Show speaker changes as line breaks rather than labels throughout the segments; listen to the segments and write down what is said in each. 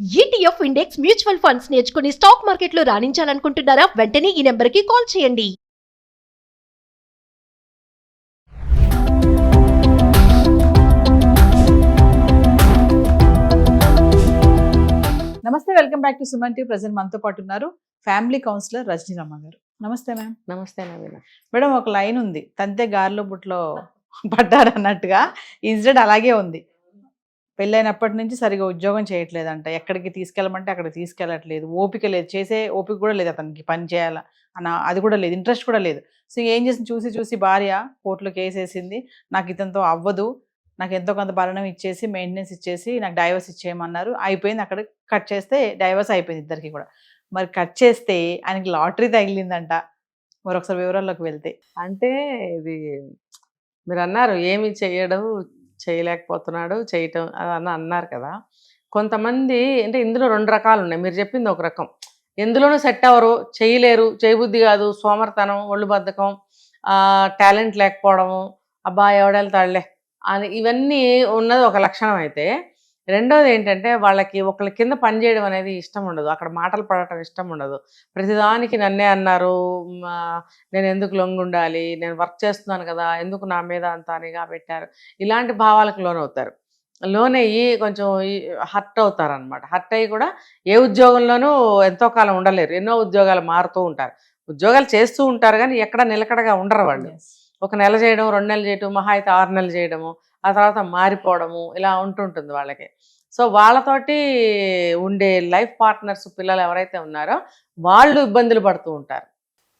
ETF index mutual funds నేర్చుకుని stock మార్కెట్లో రాణించాలనుకుంటున్నారా? వెంటనే ఈ నెంబర్కి కాల్ చేయండి.
నమస్తే, welcome back to Suman TV. Present మనతో పాటు ఉన్నారు ఫ్యామిలీ కౌన్సిలర్ రజనీ రమ్మ గారు. నమస్తే మ్యామ్.
నమస్తే నవీన.
మేడం, ఒక లైన్ ఉంది, తంతే గారెలో బుట్లో పడ్డారు అన్నట్టుగా ఇన్సిడెంట్ అలాగే ఉంది. పెళ్ళైనప్పటి నుంచి సరిగా ఉద్యోగం చేయట్లేదంట, ఎక్కడికి తీసుకెళ్ళమంటే అక్కడికి తీసుకెళ్ళట్లేదు, ఓపిక లేదు, చేసే ఓపిక కూడా లేదు అతనికి, పని చేయాలా అన్న అది కూడా లేదు, ఇంట్రెస్ట్ కూడా లేదు. సో ఏం చేసింది, చూసి చూసి భార్య కోర్టులో కేసు వేసింది, నాకు ఇతనితో అవ్వదు, నాకు ఎంతో కొంత భరణం ఇచ్చేసి మెయింటెనెన్స్ ఇచ్చేసి నాకు డైవర్స్ ఇచ్చేయమన్నారు. అయిపోయింది, అక్కడ కట్ చేస్తే డైవర్స్ అయిపోయింది ఇద్దరికి కూడా. మరి కట్ చేస్తే ఆయనకి లాటరీ తగిలిందంట. మరొకసారి వివరాల్లోకి వెళ్తే,
అంటే ఇది మీరు అన్నారు ఏమి చేయడం చేయలేకపోతున్నాడు చేయటం అని అన్నారు కదా. కొంతమంది అంటే ఇందులో రెండు రకాలు ఉన్నాయి. మీరు చెప్పింది ఒక రకం, ఎందులోనూ సెట్ అవ్వరు, చేయలేరు, చేయబుద్ధి కాదు, సోమర్తనం, ఒళ్ళు బద్ధకం, టాలెంట్ లేకపోవడము, అబ్బా ఎవడెళ్తాడులే అని ఇవన్నీ ఉన్నది ఒక లక్షణం. అయితే రెండోది ఏంటంటే వాళ్ళకి ఒకళ్ళ కింద పనిచేయడం అనేది ఇష్టం ఉండదు, అక్కడ మాటలు పడటం ఇష్టం ఉండదు, ప్రతిదానికి నన్నే అన్నారు, నేను ఎందుకు లొంగుండాలి, నేను వర్క్ చేస్తున్నాను కదా, ఎందుకు నా మీద అంత అనిగా పెట్టారు, ఇలాంటి భావాలకు లోనవుతారు. లోనయ్యి కొంచెం హర్ట్ అవుతారు అనమాట. హర్ట్ అయ్యి కూడా ఏ ఉద్యోగంలోనూ ఎంతో కాలం ఉండలేరు, ఎన్నో ఉద్యోగాలు మారుతూ ఉంటారు, ఉద్యోగాలు చేస్తూ ఉంటారు కానీ ఎక్కడ నిలకడగా ఉండరు వాళ్ళు. ఒక నెల చేయడం, 2 నెలలు చేయడం, మహా అయితే 6 నెలలు చేయడము, ఆ తర్వాత మారిపోవడము, ఇలా ఉంటుంటుంది వాళ్ళకి. సో వాళ్ళతోటి ఉండే లైఫ్ పార్ట్నర్స్ పిల్లలు ఎవరైతే ఉన్నారో వాళ్ళు ఇబ్బందులు పడుతూ ఉంటారు.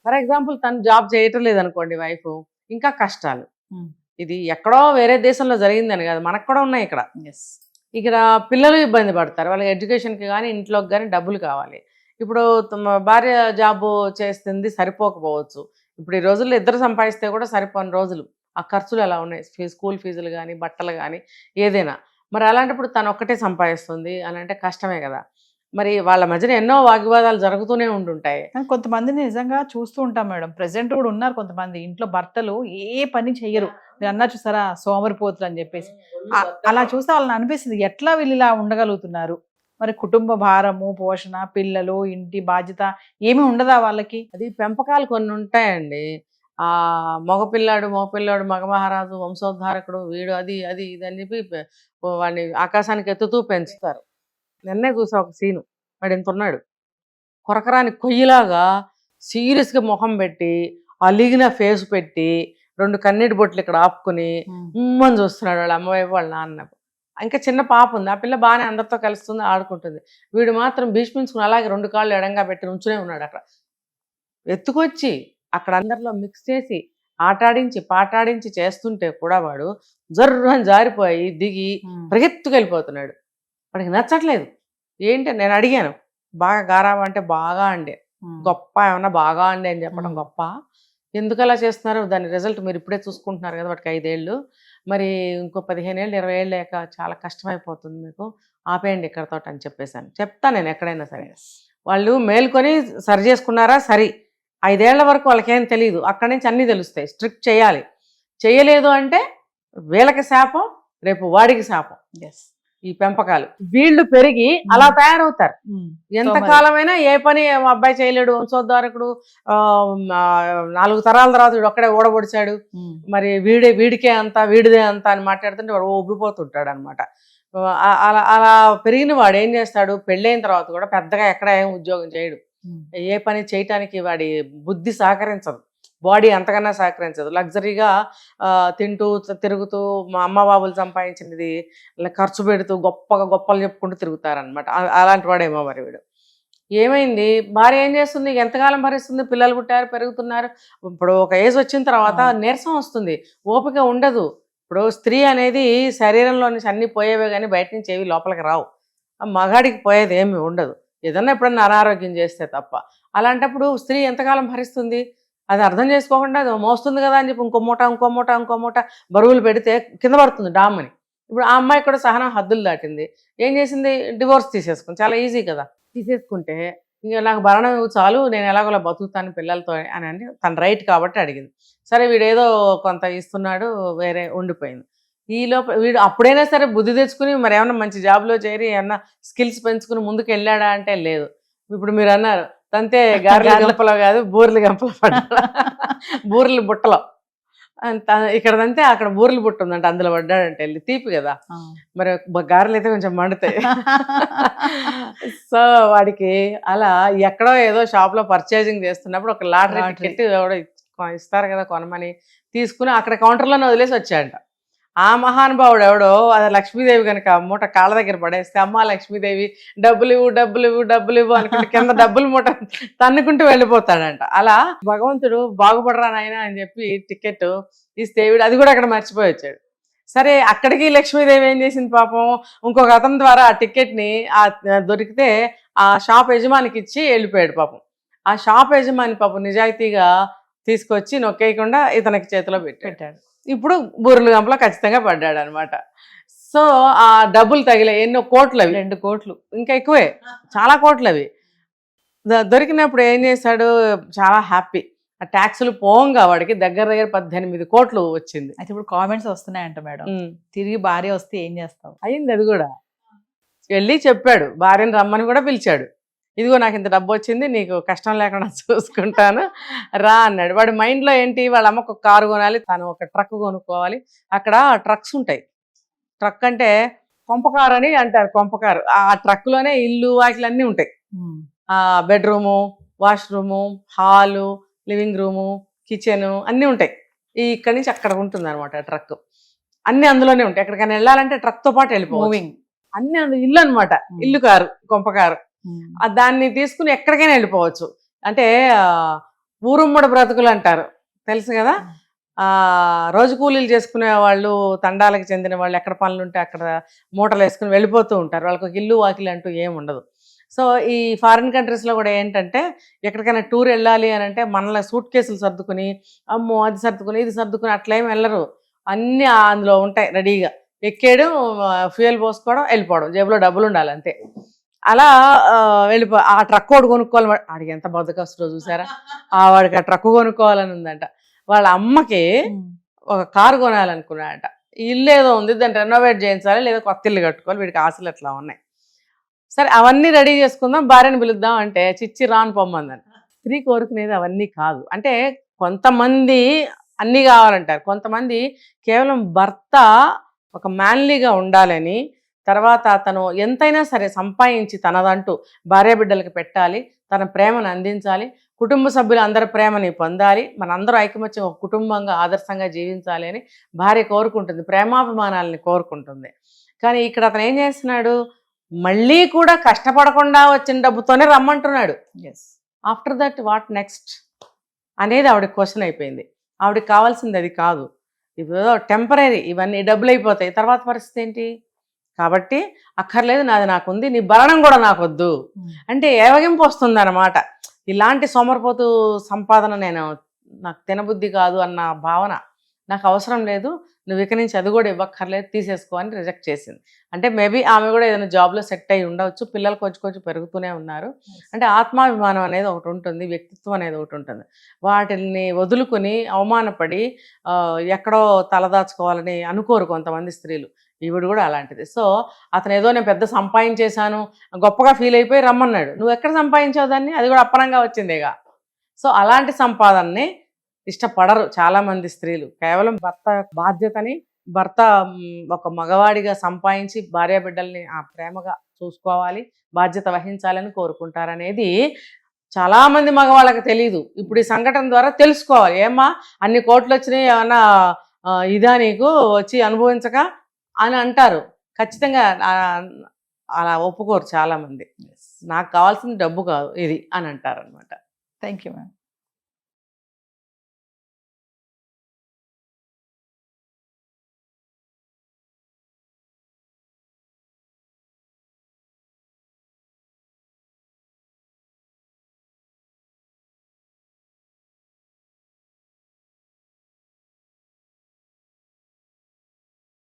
ఫర్ ఎగ్జాంపుల్ తను జాబ్ చేయటం లేదనుకోండి వైఫ్, ఇంకా కష్టాలు. ఇది ఎక్కడో వేరే దేశంలో జరిగిందని కాదు, మనకు కూడా ఉన్నాయి ఇక్కడ. ఇక్కడ పిల్లలు ఇబ్బంది పడతారు, వాళ్ళకి ఎడ్యుకేషన్కి కానీ ఇంట్లోకి కానీ డబ్బులు కావాలి. ఇప్పుడు భార్య జాబ్ చేస్తుంది సరిపోకపోవచ్చు, ఇప్పుడు ఈ రోజుల్లో ఇద్దరు సంపాదిస్తే కూడా సరిపోని రోజులు, ఆ ఖర్చులు అలా ఉన్నాయి, స్కూల్ ఫీజులు కానీ బట్టలు కానీ ఏదైనా. మరి అలాంటప్పుడు తను ఒక్కటే సంపాదిస్తుంది అని అంటే కష్టమే కదా. మరి వాళ్ళ మధ్యన ఎన్నో వాగ్వివాదాలు జరుగుతూనే ఉంటుంటాయి.
కొంతమందిని నిజంగా చూస్తూ ఉంటాం మేడం, ప్రెసెంట్ కూడా ఉన్నారు కొంతమంది ఇంట్లో భర్తలు ఏ పని చెయ్యరు. మీరు అన్నారు చూసారా, సోమరిపోతులు అని చెప్పేసి, అలా చూస్తే వాళ్ళని అనిపిస్తుంది ఎట్లా వీళ్ళు ఇలా ఉండగలుగుతున్నారు. మరి కుటుంబ భారము, పోషణ, పిల్లలు, ఇంటి బాధ్యత ఏమీ ఉండదా వాళ్ళకి?
అది పెంపకాలు కొన్ని ఉంటాయండి. మగపిల్లాడు మగమహారాజు, వంశోద్ధారకుడు, వీడు అది అది ఇది అని చెప్పి వాడిని ఆకాశానికి ఎత్తుతూ పెంచుతారు. నిన్నే చూసా ఒక సీను, వాడు ఎంత ఉన్నాడు, కొరకరాని కొయ్యిలాగా సీరియస్గా మొహం పెట్టి, అలిగిన ఫేస్ పెట్టి, 2 కన్నీటి బొట్లు ఇక్కడ ఆపుకుని ఉమ్మని చూస్తున్నాడు వాళ్ళ అమ్మవైపు వాళ్ళ నాన్న. ఇంకా చిన్న పాప ఉంది, ఆ పిల్ల బాగానే అందరితో కలుస్తుంది, ఆడుకుంటుంది. వీడు మాత్రం భీష్మించుకుని అలాగే 2 కాళ్ళు ఎడంగా పెట్టి ఉంచునే ఉన్నాడు. అక్కడ ఎత్తుకొచ్చి అక్కడ అందరిలో మిక్స్ చేసి ఆటాడించి పాటాడించి చేస్తుంటే కూడా వాడు జర్రని జారిపోయి దిగి పరిగెత్తుకెళ్ళిపోతున్నాడు. వాడికి నచ్చట్లేదు. ఏంటి నేను అడిగాను, బాగా గారాబం అంటే బాగా అండే, గొప్ప ఏమన్నా బాగా అండే అని చెప్పడం గొప్ప, ఎందుకు అలా చేస్తున్నారు, దాని రిజల్ట్ మీరు ఇప్పుడే చూసుకుంటున్నారు కదా, వాటికి 5 ఏళ్ళు, మరి ఇంకో 15 ఏళ్ళు 20 ఏళ్ళు లేక చాలా కష్టమైపోతుంది, మీకు ఆపేయండి ఇక్కడతో అని చెప్పేశాను. చెప్తాను నేను ఎక్కడైనా సరే. వాళ్ళు మేల్కొని సరి చేసుకున్నారా సరి, 5 ఏళ్ల వరకు వాళ్ళకేం తెలియదు, అక్కడి నుంచి అన్నీ తెలుస్తాయి. స్ట్రిక్ట్ చేయాలి, చేయలేదు అంటే వీళ్ళకి శాపం, రేపు వాడికి శాపం. ఈ పెంపకాలు వీళ్ళు పెరిగి అలా తయారవుతారు. ఎంతకాలమైనా ఏ పని అబ్బాయి చేయలేడు, వంశోద్ధారకుడు, 4 తరాల తర్వాత వీడు ఒక్కడే ఓడబొడిచాడు, మరి వీడికే అంత వీడిదే అంత అని మాట్లాడుతుంటే వాడు ఉబ్బిపోతుంటాడు అనమాట. అలా అలా పెరిగిన వాడు ఏం చేస్తాడు, పెళ్ళైన తర్వాత కూడా పెద్దగా ఎక్కడ ఏం ఉద్యోగం చేయడు, ఏ పని చేయటానికి వాడి బుద్ధి సహకరించదు, బాడీ అంతకన్నా సహకరించదు. లగ్జరీగా తింటూ తిరుగుతూ మా అమ్మ బాబులు సంపాదించినది ఖర్చు పెడుతూ గొప్పలు చెప్పుకుంటూ తిరుగుతారనమాట. అలాంటి వాడేమో మరి వీడు. ఏమైంది, భార్య ఏం చేస్తుంది, ఎంతకాలం భరిస్తుంది, పిల్లలు పుట్టారు పెరుగుతున్నారు. ఇప్పుడు ఒక ఏజ్ వచ్చిన తర్వాత నీరసం వస్తుంది, ఓపిక ఉండదు. ఇప్పుడు స్త్రీ అనేది శరీరంలో నుంచి అన్నీ పోయేవే కానీ బయట నుంచి ఏవి లోపలికి రావు, మగాడికి పోయేది ఏమి ఉండదు, ఏదన్నా ఎప్పుడన్నా అనారోగ్యం చేస్తే తప్ప. అలాంటప్పుడు స్త్రీ ఎంతకాలం భరిస్తుంది, అది అర్థం చేసుకోకుండా అది మోస్తుంది కదా అని చెప్పి ఇంకో మూట బరువులు పెడితే కింద పడుతుంది డామ్మని. ఇప్పుడు ఆ అమ్మాయి కూడా సహనం హద్దులు దాటింది, ఏం చేసింది, డివోర్స్ తీసేసుకుంది. చాలా ఈజీ కదా, తీసేసుకుంటే ఇంకా నాకు భరణం చాలు, నేను ఎలాగోలా బతుకుతాను పిల్లలతో అని తన రైట్ కాబట్టి అడిగింది. సరే వీడేదో కొంత ఇస్తున్నాడు, వేరే ఉండిపోయింది. ఈ లోపల వీడు అప్పుడైనా సరే బుద్ధి తెచ్చుకుని మరి ఏమన్నా మంచి జాబ్లో చేరి ఏమన్నా స్కిల్స్ పెంచుకుని ముందుకు వెళ్ళాడా అంటే లేదు. ఇప్పుడు మీరు అన్నారు తంతే గారెల గంపలో కాదు బూరెల గంపలో పడ్డా, బూరెల బుట్టలో. ఇక్కడదంతే అక్కడ బూరెల బుట్ట ఉందంట, అందులో పడ్డాడంటే వెళ్ళి. తీపి కదా మరి, గారెలు అయితే కొంచెం మండుతాయి. సో వాడికి అలా ఎక్కడో ఏదో షాప్లో పర్చేజింగ్ చేస్తున్నప్పుడు ఒక లాటరీ టికెట్ ఎవడో ఇస్తారు కదా కొనమని తీసుకుని అక్కడ కౌంటర్లోనే వదిలేసి వచ్చాడంట. ఆ మహానుభావుడు ఎవడో అది లక్ష్మీదేవి కనుక మూట కాళ్ళ దగ్గర పడేస్తే, అమ్మ లక్ష్మీదేవి డబ్బులు ఇవ్వు డబ్బులు ఇవ్వు డబ్బులు ఇవ్వు అనుకుంటే కింద డబ్బులు మూట తన్నుకుంటూ వెళ్ళిపోతాడంట. అలా భగవంతుడు బాగుపడరా నాయన అని చెప్పి టికెట్ ఇస్తే వీడు అది కూడా అక్కడ మర్చిపోయి వచ్చాడు. సరే అక్కడికి లక్ష్మీదేవి ఏం చేసింది పాపం, ఇంకొక అతని ద్వారా ఆ టికెట్ని దొరికితే ఆ షాప్ యజమానికి ఇచ్చి వెళ్ళిపోయాడు పాపం. ఆ షాప్ యజమాని పాపం నిజాయితీగా తీసుకొచ్చి నొక్కేయకుండా ఇతనికి చేతిలో పెట్టాడు. ఇప్పుడు బూరెల గంపలో ఖచ్చితంగా పడ్డాడు అనమాట. సో ఆ డబ్బులు తగిలే ఎన్నో కోట్లు, అవి 2 కోట్లు ఇంకా ఎక్కువే, చాలా కోట్లు అవి. దొరికినప్పుడు ఏం చేశాడు, చాలా హ్యాపీ. ఆ ట్యాక్సులు పోంగా వాడికి దగ్గర 18 కోట్లు వచ్చింది.
అయితే ఇప్పుడు కామెంట్స్ వస్తున్నాయంట మేడం, తిరిగి భార్య వస్తే ఏం చేస్తావు?
అయింది అది కూడా. వెళ్ళి చెప్పాడు, భార్యను రమ్మని కూడా పిలిచాడు. ఇదిగో నాకు ఇంత డబ్బు వచ్చింది, నీకు కష్టం లేకుండా చూసుకుంటాను రా అన్నాడు. వాడి మైండ్లో ఏంటి, వాళ్ళ అమ్మకు ఒక కారు కొనాలి, తను ఒక ట్రక్ కొనుక్కోవాలి. అక్కడ ట్రక్స్ ఉంటాయి. ట్రక్ అంటే కొంపకారు అని అంటారు, కొంపకారు. ఆ ట్రక్లోనే ఇల్లు వాకిలన్నీ ఉంటాయి. ఆ bedroom, washroom, hall, living room, kitchen అన్నీ ఉంటాయి. ఇక్కడి నుంచి అక్కడ ఉంటుంది అనమాట ట్రక్. అన్నీ అందులోనే ఉంటాయి. ఎక్కడికైనా వెళ్ళాలంటే ట్రక్తో పాటు వెళ్ళిపోవాలి. అన్నీ ఇల్లు అనమాట, ఇల్లు కారు, కొంపకారు. దాన్ని తీసుకుని ఎక్కడికైనా వెళ్ళిపోవచ్చు. అంటే ఊరుమ్మడి బ్రతుకులు అంటారు, తెలుసు కదా. రోజు కూలీలు చేసుకునే వాళ్ళు, తండాలకు చెందిన వాళ్ళు ఎక్కడ పనులు ఉంటే అక్కడ మూటలు వేసుకుని వెళ్ళిపోతూ ఉంటారు. వాళ్ళకి ఒక ఇల్లు వాకిలి అంటూ ఏమి ఉండదు. సో ఈ ఫారిన్ కంట్రీస్లో కూడా ఏంటంటే ఎక్కడికైనా టూర్ వెళ్ళాలి అని అంటే మనలో సూట్ కేసులు సర్దుకుని, అమ్మో అది సర్దుకుని ఇది సర్దుకుని అట్లేం వెళ్ళరు. అన్నీ అందులో ఉంటాయి రెడీగా. ఎక్కేయడం, ఫ్యూయల్ పోసుకోవడం, వెళ్ళిపోవడం, జేబులో డబ్బులు ఉండాలి అంతే. అలా ఆ ట్రక్ ఒకటి కొనుక్కోవాలి. వాడికి ఎంత బద్దకస్తులో చూసారా, వాడికి ఆ ట్రక్ కొనుక్కోవాలని ఉందంట. వాళ్ళ అమ్మకి ఒక కారు కొనాలనుకున్నాడంట. ఇల్లు ఏదో ఉంది, దాన్ని రెనోవేట్ చేయించాలి, లేదా కొత్త ఇల్లు కట్టుకోవాలి. వీడికి ఆశలు ఎట్లా ఉన్నాయి. సరే అవన్నీ రెడీ చేసుకుందాం, భార్యను పిలుద్దాం అంటే చిచ్చి రాను పొమ్మందని. స్త్రీ కోరుకునేది అవన్నీ కాదు. అంటే కొంతమంది అన్నీ కావాలంటారు, కొంతమంది కేవలం భర్త ఒక మ్యాన్లీగా ఉండాలని, తర్వాత తను ఎంతైనా సరే సంపాదించి తనదంటూ భార్య బిడ్డలకి పెట్టాలి, తన ప్రేమను అందించాలి, కుటుంబ సభ్యులు అందరి ప్రేమని పొందాలి, మనందరూ ఐకమత్యం ఒక కుటుంబంగా ఆదర్శంగా జీవించాలి అని భార్య కోరుకుంటుంది, ప్రేమాభిమానాలని కోరుకుంటుంది. కానీ ఇక్కడ అతను ఏం చేస్తున్నాడు, మళ్ళీ కూడా కష్టపడకుండా వచ్చిన డబ్బుతోనే రమ్మంటున్నాడు. ఆఫ్టర్ దట్ వాట్ నెక్స్ట్ అనేది ఆవిడకి క్వశ్చన్ అయిపోయింది. ఆవిడకి కావాల్సింది అది కాదు, ఇదేదో టెంపరీ, ఇవన్నీ డబ్బులు అయిపోతాయి, తర్వాత పరిస్థితి ఏంటి. కాబట్టి అక్కర్లేదు, నాది నాకుంది, నీ భరణం కూడా నాకొద్దు అంటే ఏవగింపు వస్తుంది అనమాట. ఇలాంటి సోమరిపోతు సంపాదన నాకు తినబుద్ధి కాదు అన్న భావన, నాకు అవసరం లేదు, నువ్వు ఇక నుంచి అది కూడా ఇవ్వక్కర్లేదు, తీసేసుకో అని రిజెక్ట్ చేసింది. అంటే మేబీ ఆమె కూడా ఏదైనా జాబ్లో సెట్ అయ్యి ఉండవచ్చు, పిల్లలు కొంచెం పెరుగుతూనే ఉన్నారు. అంటే ఆత్మాభిమానం అనేది ఒకటి ఉంటుంది, వ్యక్తిత్వం అనేది ఒకటి ఉంటుంది. వాటిని వదులుకొని అవమానపడి ఎక్కడో తలదాచుకోవాలని అనుకోరు కొంతమంది స్త్రీలు. ఈవిడ కూడా అలాంటిది. సో అతను ఏదో నేను పెద్ద సంపాదించేశాను గొప్పగా ఫీల్ అయిపోయి రమ్మన్నాడు. నువ్వు ఎక్కడ సంపాదించావు దాన్ని, అది కూడా అప్పనంగా వచ్చిందేగా. సో అలాంటి సంపాదనని ఇష్టపడరు చాలామంది స్త్రీలు. కేవలం భర్త బాధ్యతని, భర్త ఒక మగవాడిగా సంపాదించి భార్య బిడ్డల్ని ఆ ప్రేమగా చూసుకోవాలి, బాధ్యత వహించాలని కోరుకుంటారనేది చాలామంది మగవాళ్ళకి తెలియదు. ఇప్పుడు ఈ సంఘటన ద్వారా తెలుసుకోవాలి. ఏమ్మా అన్ని కోట్లు వచ్చినాయి, ఏమన్నా ఇదా నీకు వచ్చి అనుభవించక అని అంటారు. ఖచ్చితంగా అలా ఒప్పుకోరు చాలామంది. నాకు కావాల్సిన డబ్బు కాదు ఇది అని అంటారు అనమాట.
Thank you ma'am.